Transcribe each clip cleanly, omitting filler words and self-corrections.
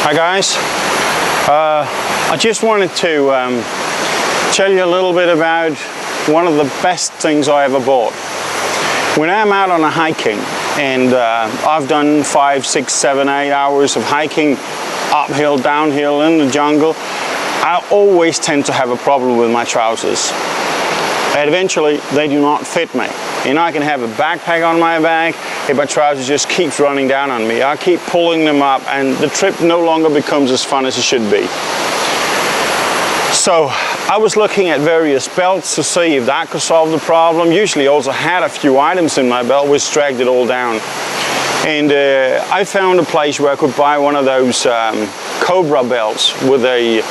Hi guys, I just wanted to tell you a little bit about one of the best things I ever bought. When I'm out on a hiking and I've done 5, 6, 7, 8 hours of hiking uphill, downhill in the jungle, I always tend to have a problem with my trousers. And eventually they do not fit me. And I can have a backpack on my back if my trousers just keeps running down on me. I keep pulling them up and the trip no longer becomes as fun as it should be. So I was looking at various belts to see if that could solve the problem. Usually I also had a few items in my belt which dragged it all down. And I found a place where I could buy one of those Cobra belts with a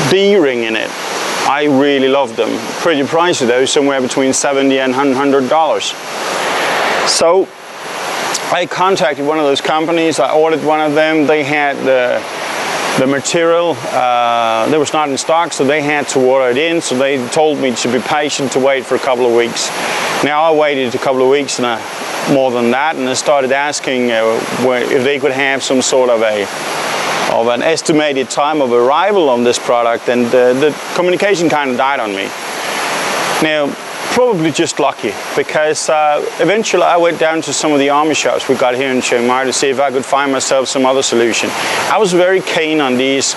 D-ring in it. I really love them. Pretty pricey though, somewhere between $70 and $100. So I contacted one of those companies, I ordered one of them. They had the material, that was not in stock, so they had to order it in. So they told me to be patient, to wait for a couple of weeks. Now I waited a couple of weeks and more than that, and I started asking if they could have some sort of an estimated time of arrival on this product, and the communication kind of died on me. Now, probably just lucky, because eventually I went down to some of the army shops we got here in Chiang Mai to see if I could find myself some other solution. I was very keen on these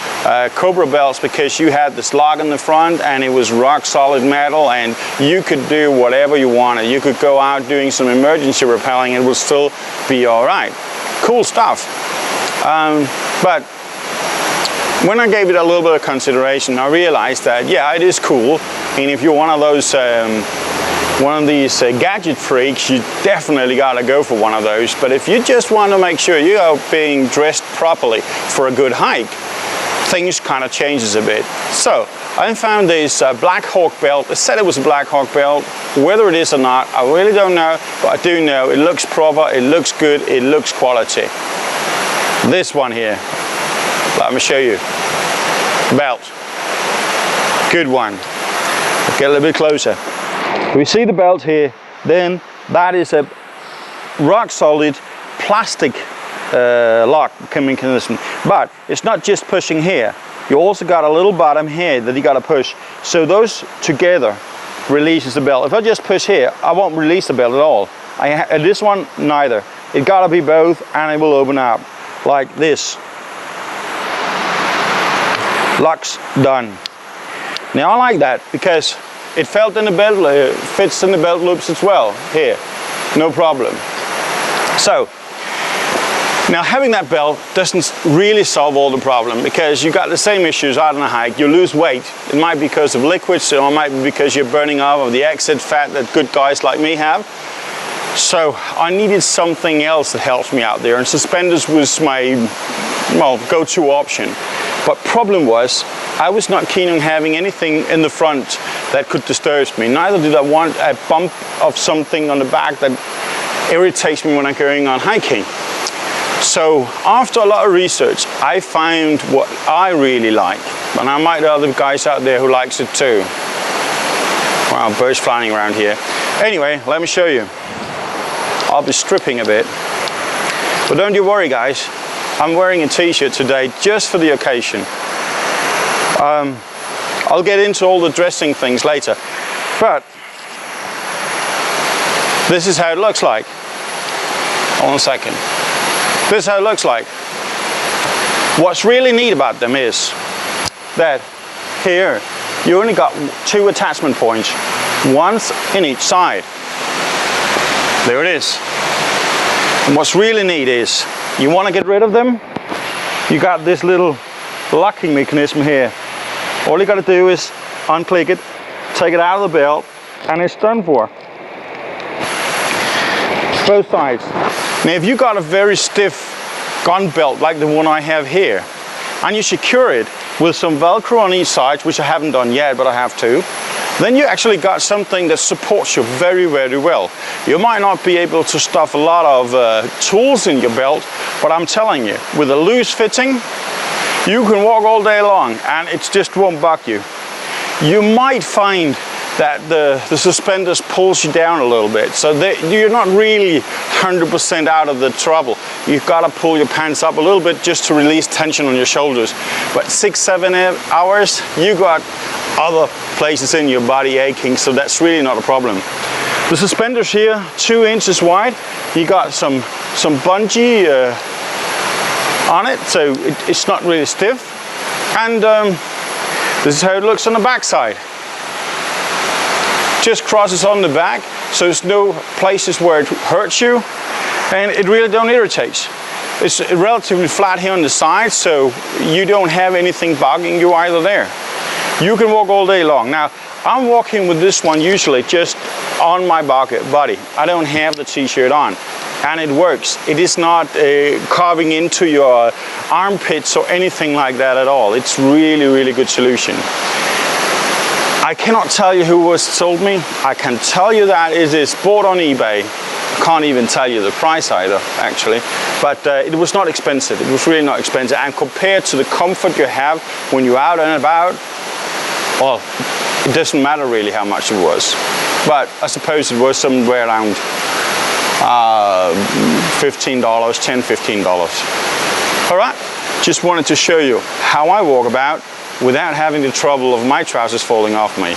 Cobra belts because you had this lug in the front and it was rock solid metal and you could do whatever you wanted. You could go out doing some emergency rappelling and it would still be alright. Cool stuff. But when I gave it a little bit of consideration, I realized that, yeah, it is cool. And if you're one of those, gadget freaks, you definitely gotta go for one of those. But if you just want to make sure you are being dressed properly for a good hike, things kind of changes a bit. So I found this Black Hawk belt. It said it was a Black Hawk belt. Whether it is or not, I really don't know. But I do know it looks proper, it looks good, it looks quality. This one here. Let me show you. Belt. Good one. Get a little bit closer. We see the belt here, then that is a rock solid plastic lock mechanism. But it's not just pushing here. You also got a little bottom here that you got to push. So those together releases the belt. If I just push here, I won't release the belt at all. This one, neither. It got to be both and it will open up like this. Locks done. Now I like that because it felt in the belt, fits in the belt loops as well. Here, no problem. So now having that belt doesn't really solve all the problem because you got the same issues out on a hike. You lose weight. It might be because of liquids, or it might be because you're burning off of the exit fat that good guys like me have. So I needed something else that helps me out there, and suspenders was my go-to option. But problem was, I was not keen on having anything in the front that could disturb me. Neither did I want a bump of something on the back that irritates me when I'm going on hiking. So after a lot of research, I found what I really like. And I might have other guys out there who likes it too. Wow, birds flying around here. Anyway, let me show you. I'll be stripping a bit. But don't you worry guys. I'm wearing a t-shirt today just for the occasion. I'll get into all the dressing things later, but this is how it looks like. Hold on a second. This is how it looks like. What's really neat about them is that here you only got 2 attachment points, once in each side. There it is. And what's really neat is, you want to get rid of them, you got this little locking mechanism here. All you got to do is unclick it, take it out of the belt, and it's done for. Both sides. Now if you got a very stiff gun belt like the one I have here, and you secure it with some Velcro on each side, which I haven't done yet, but I have to, then you actually got something that supports you very, very well. You might not be able to stuff a lot of tools in your belt, but I'm telling you, with a loose fitting, you can walk all day long and it just won't bug you. You might find that the suspenders pulls you down a little bit, so you're not really 100% out of the trouble. you've got to pull your pants up a little bit just to release tension on your shoulders. But 6-7 hours, you got other places in your body aching, so that's really not a problem. The suspenders here, 2 inches wide. You got some bungee on it, so it's not really stiff. And this is how it looks on the back side. Just crosses on the back, so there's no places where it hurts you, and it really don't irritate. It's relatively flat here on the side, so you don't have anything bugging you either there. You can walk all day long. Now, I'm walking with this one usually just on my body. I don't have the t-shirt on, and it works. It is not carving into your armpits or anything like that at all. It's really, really good solution. I cannot tell you who was told me. I can tell you that it is bought on eBay. I can't even tell you the price either, actually. But it was not expensive. It was really not expensive. And compared to the comfort you have when you're out and about, well, it doesn't matter really how much it was. But I suppose it was somewhere around $15, $10, $15. All right, just wanted to show you how I walk about without having the trouble of my trousers falling off me.